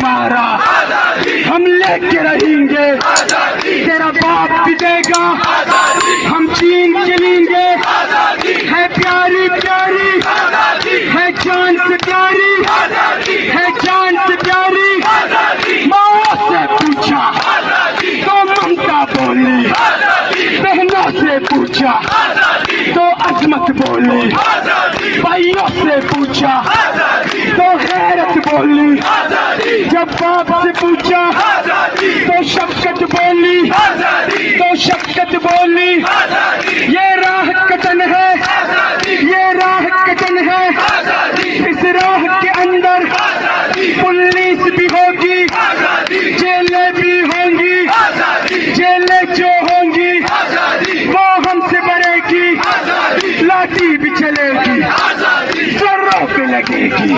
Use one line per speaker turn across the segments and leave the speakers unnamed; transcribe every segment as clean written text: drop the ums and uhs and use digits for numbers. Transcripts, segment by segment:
हमारा हम लेके रहेंगे, तेरा बाप भी देगा, हम चीन चलेंगे। है प्यारी प्यारी, है जान से प्यारी, है जान से प्यारी। माँ से पूछा तो ममता बोली, बहनों से पूछा तो अजमत बोली, भाइयों से पूछा तो गैरत बोली, जब बाप से पूछा तो शफकत बोली, तो शफकत बोली। ये राह कटन है, ये राह कटन है, इस राह के अंदर पुलिस भी होगी, जेलें भी होंगी, जेलें जो होंगी वो हमसे बढ़ेगी, लाठी भी चलेगी, सरों पे लगेगी,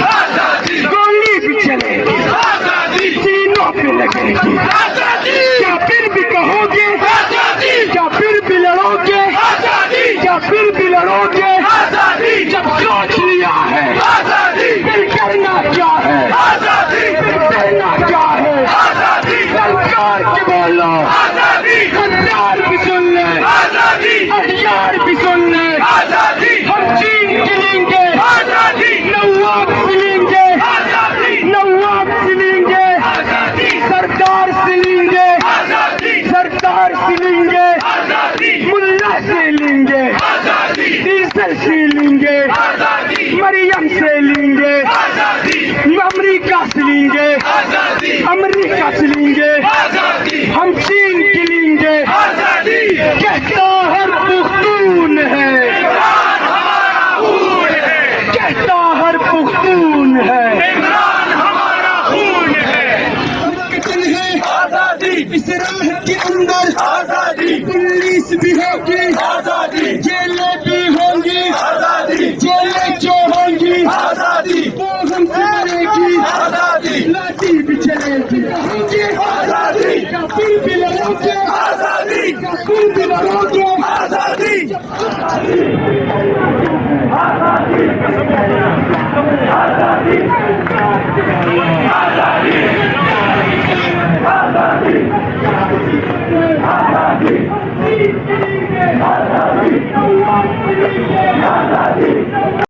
गोली भी चलेगी, सीनों पे लगेगी। क्या फिर भी कहोगे, क्या फिर भी लड़ोगे, क्या फिर भी लड़ोगे? जब सोच लिया है फिर करना क्या है, फिर करना क्या है? सरकार की बोलो, सरकार भी सुन ले, हथियार भी सुन ले। हम चीन चलेंगे, नवाब सिलेंगे, नवाब सिलेंगे, सरकार सिलेंगे, सरकार सिलेंगे, मुल्ला से लेंगे, डीजल से लेंगे, मरियम से लेंगे, अमरीका से लेंगे, अमरीका से लेंगे, हम चीन के लेंगे। कहता हर पुख्तून है, कहता हर पुख्तून है, इस राह के अंदर आजादी, पुलिस भी होगी, आजादी, जेलें भी होंगी, आजादी, जेलें जो होंगी, आजादी, वो हमसे लड़ेगी, आजादी, लाठी भी चलेगी, आजादी, क्या फिर भी लड़ोगे, आजादी, क्या फिर भी लड़ोगे, आजादी, आजादी।